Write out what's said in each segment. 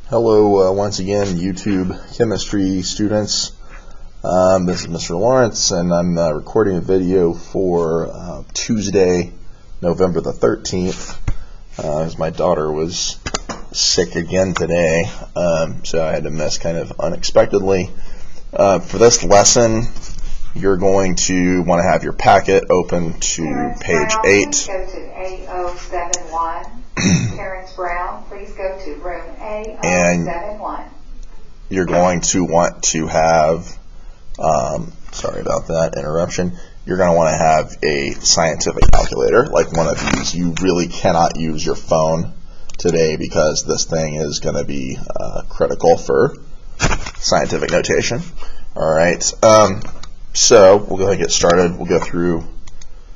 Hello, once again, YouTube chemistry students. This is Mr. Lawrence, and I'm recording a video for Tuesday, November the 13th, as my daughter was sick again today, so I had to miss kind of unexpectedly. For this lesson, you're going to want to have your packet open to page 8. Go to A071. Terrence Brown, please go to room A071. And you're going to want to have, sorry about that interruption, you're going to want to have a scientific calculator, like one of these. You really cannot use your phone today because this thing is going to be critical for scientific notation. Alright, so we'll go ahead and get started. We'll go through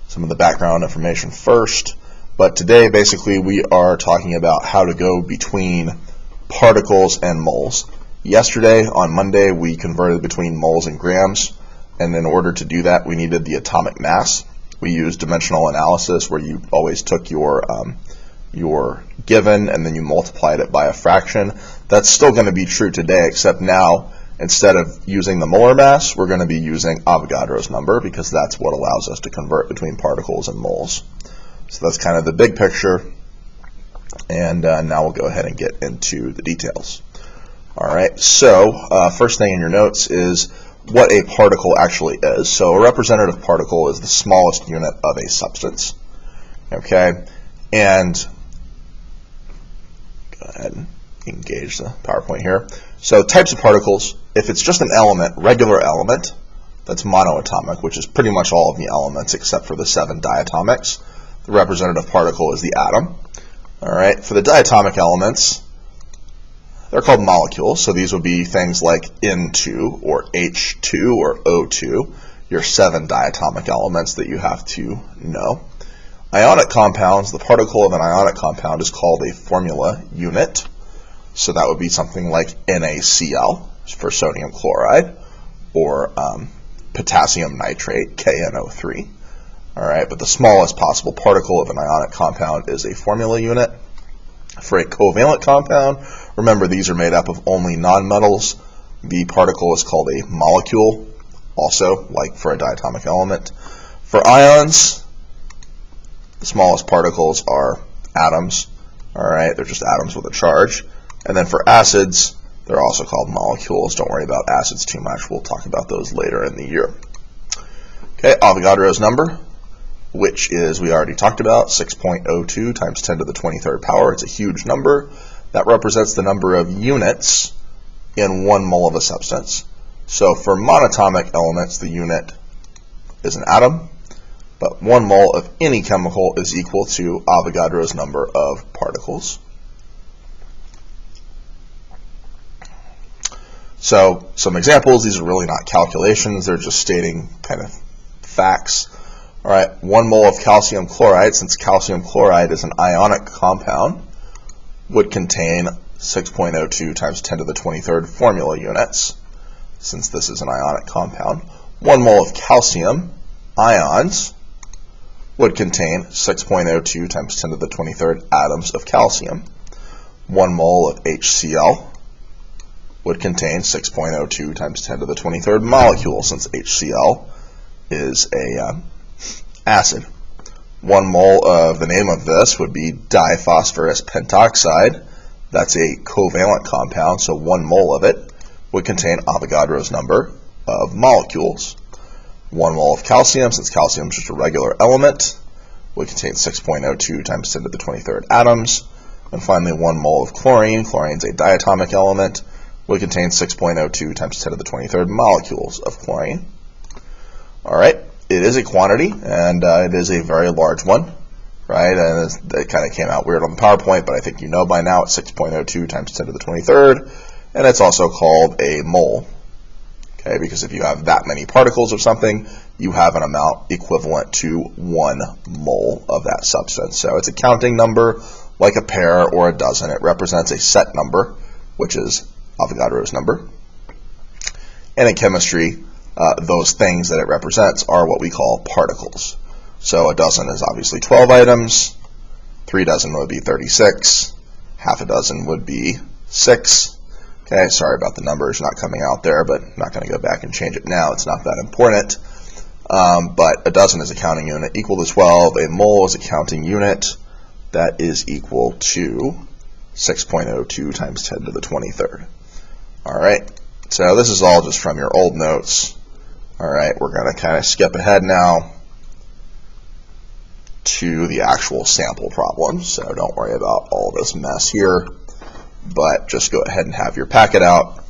some of the background information first. But today, basically, we are talking about how to go between particles and moles. Yesterday, on Monday, we converted between moles and grams, and in order to do that, we needed the atomic mass. We used dimensional analysis, where you always took your given and then you multiplied it by a fraction. That's still going to be true today, except now, instead of using the molar mass, we're going to be using Avogadro's number, because that's what allows us to convert between particles and moles. So that's kind of the big picture, and now we'll go ahead and get into the details. Alright, so first thing in your notes is what a particle actually is. So a representative particle is the smallest unit of a substance. Okay, and go ahead and engage the PowerPoint here. So types of particles, if it's just an element, regular element, that's monoatomic, which is pretty much all of the elements except for the 7 diatomics. The representative particle is the atom. Alright, for the diatomic elements, they're called molecules, so these would be things like N2 or H2 or O2, your 7 diatomic elements that you have to know. Ionic compounds, the particle of an ionic compound is called a formula unit, so that would be something like NaCl for sodium chloride, or potassium nitrate, KNO3. Alright, but the smallest possible particle of an ionic compound is a formula unit. For a covalent compound, remember these are made up of only nonmetals. The particle is called a molecule, also like for a diatomic element. For ions, the smallest particles are atoms. Alright, they're just atoms with a charge. And then for acids, they're also called molecules. Don't worry about acids too much. We'll talk about those later in the year. Okay, Avogadro's number, which is, we already talked about, 6.02 times 10 to the 23rd power. It's a huge number. That represents the number of units in 1 mole of a substance. So for monatomic elements, the unit is an atom, but 1 mole of any chemical is equal to Avogadro's number of particles. So some examples, these are really not calculations, they're just stating kind of facts. Alright, 1 mole of calcium chloride, since calcium chloride is an ionic compound, would contain 6.02 times 10 to the 23rd formula units, since this is an ionic compound. 1 mole of calcium ions would contain 6.02 times 10 to the 23rd atoms of calcium. 1 mole of HCl would contain 6.02 times 10 to the 23rd molecules, since HCl is a acid. 1 mole of the name of this would be diphosphorus pentoxide. That's a covalent compound, so 1 mole of it would contain Avogadro's number of molecules. 1 mole of calcium, since calcium is just a regular element, would contain 6.02 times 10 to the 23rd atoms. And finally, 1 mole of chlorine, chlorine's a diatomic element, would contain 6.02 times 10 to the 23rd molecules of chlorine. Alright, it is a quantity, and it is a very large one, right? And it kind of came out weird on the PowerPoint, but I think you know by now it's 6.02 times 10 to the 23rd, and it's also called a mole, okay? Because if you have that many particles of something, you have an amount equivalent to 1 mole of that substance. So it's a counting number, like a pair or a dozen. It represents a set number, which is Avogadro's number. And in chemistry, those things that it represents are what we call particles. So a dozen is obviously 12 items, 3 dozen would be 36, half a dozen would be 6. Okay, sorry about the numbers not coming out there, but I'm not going to go back and change it now. It's not that important. But a dozen is a counting unit equal to 12. A mole is a counting unit. That is equal to 6.02 times 10 to the 23rd. All right, so this is all just from your old notes. All right, we're going to kind of skip ahead now to the actual sample problem. So don't worry about all this mess here, but just go ahead and have your packet out.